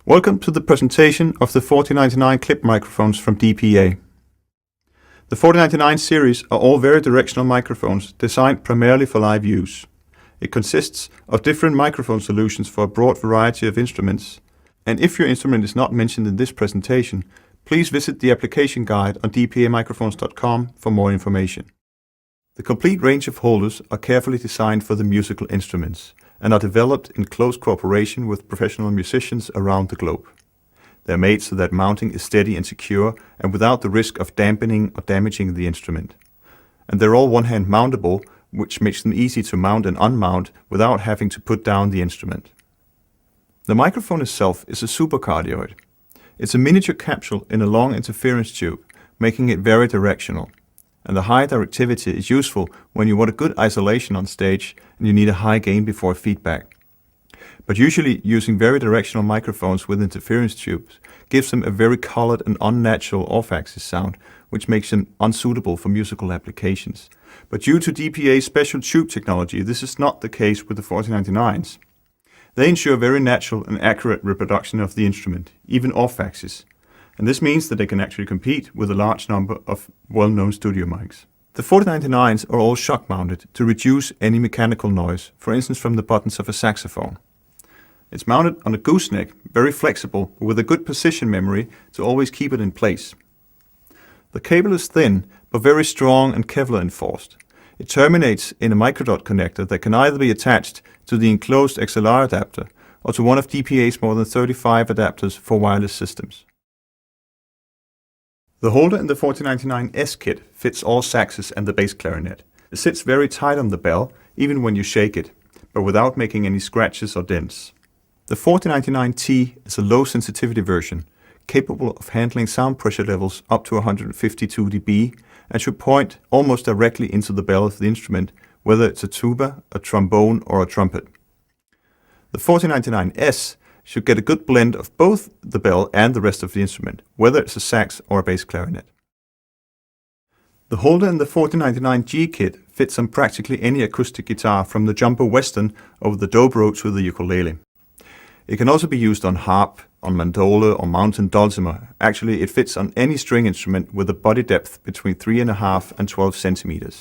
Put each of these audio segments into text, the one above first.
Welcome to the presentation of the 4099 clip microphones from DPA. The 4099 series are all very directional microphones designed primarily for live use. It consists of different microphone solutions for a broad variety of instruments. And if your instrument is not mentioned in this presentation, please visit the application guide on dpamicrophones.com for more information. The complete range of holders are carefully designed for the musical instruments and are developed in close cooperation with professional musicians around the globe. They are made so that mounting is steady and secure and without the risk of dampening or damaging the instrument. And they're all one-hand mountable, which makes them easy to mount and unmount without having to put down the instrument. The microphone itself is a supercardioid. It's a miniature capsule in a long interference tube, making it very directional. And the high directivity is useful when you want a good isolation on stage and you need a high gain before feedback. But usually using very directional microphones with interference tubes gives them a very colored and unnatural off-axis sound, which makes them unsuitable for musical applications. But due to DPA's special tube technology, this is not the case with the 4099s. They ensure very natural and accurate reproduction of the instrument, even off-axis. And this means that they can actually compete with a large number of well-known studio mics. The 4099s are all shock-mounted to reduce any mechanical noise, for instance from the buttons of a saxophone. It's mounted on a gooseneck, very flexible, with a good position memory to always keep it in place. The cable is thin, but very strong and Kevlar enforced. It terminates in a microdot connector that can either be attached to the enclosed XLR adapter or to one of DPA's more than 35 adapters for wireless systems. The holder in the 4099S kit fits all saxes and the bass clarinet. It sits very tight on the bell, even when you shake it, but without making any scratches or dents. The 4099T is a low sensitivity version, capable of handling sound pressure levels up to 152 dB and should point almost directly into the bell of the instrument, whether it's a tuba, a trombone or a trumpet. The 4099S should get a good blend of both the bell and the rest of the instrument, whether it's a sax or a bass clarinet. The holder in the 4099G kit fits on practically any acoustic guitar from the Jumbo Western over the dobro to the ukulele. It can also be used on harp, on mandola or mountain dulcimer. Actually, it fits on any string instrument with a body depth between 3.5 and 12 centimeters.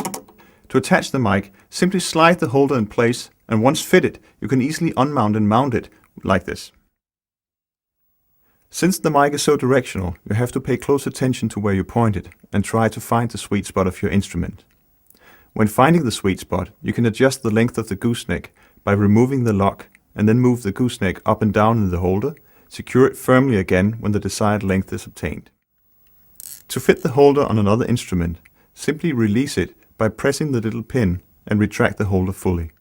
To attach the mic, simply slide the holder in place, and once fitted, you can easily unmount and mount it like this. Since the mic is so directional, you have to pay close attention to where you point it and try to find the sweet spot of your instrument. When finding the sweet spot, you can adjust the length of the gooseneck by removing the lock and then move the gooseneck up and down in the holder, secure it firmly again when the desired length is obtained. To fit the holder on another instrument, simply release it by pressing the little pin and retract the holder fully.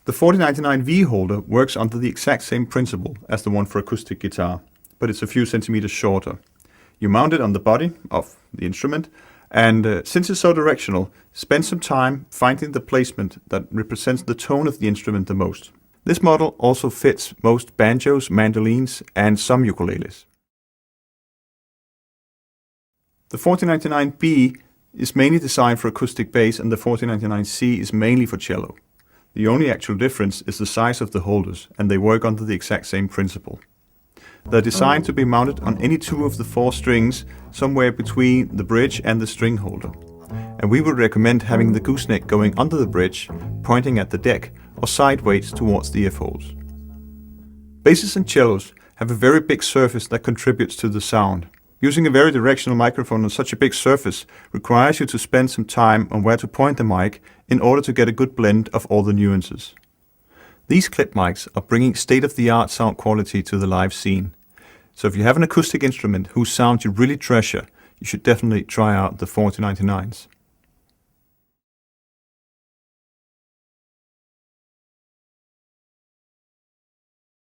The 4099V holder works under the exact same principle as the one for acoustic guitar, but it's a few centimeters shorter. You mount it on the body of the instrument, and since it's so directional, spend some time finding the placement that represents the tone of the instrument the most. This model also fits most banjos, mandolins, and some ukuleles. The 4099B is mainly designed for acoustic bass, and the 4099C is mainly for cello. The only actual difference is the size of the holders, and they work under the exact same principle. They're designed to be mounted on any two of the four strings, somewhere between the bridge and the string holder. And we would recommend having the gooseneck going under the bridge, pointing at the deck, or sideways towards the F-holes. Basses and cellos have a very big surface that contributes to the sound. Using a very directional microphone on such a big surface requires you to spend some time on where to point the mic in order to get a good blend of all the nuances. These clip mics are bringing state-of-the-art sound quality to the live scene. So if you have an acoustic instrument whose sound you really treasure, you should definitely try out the 4099s.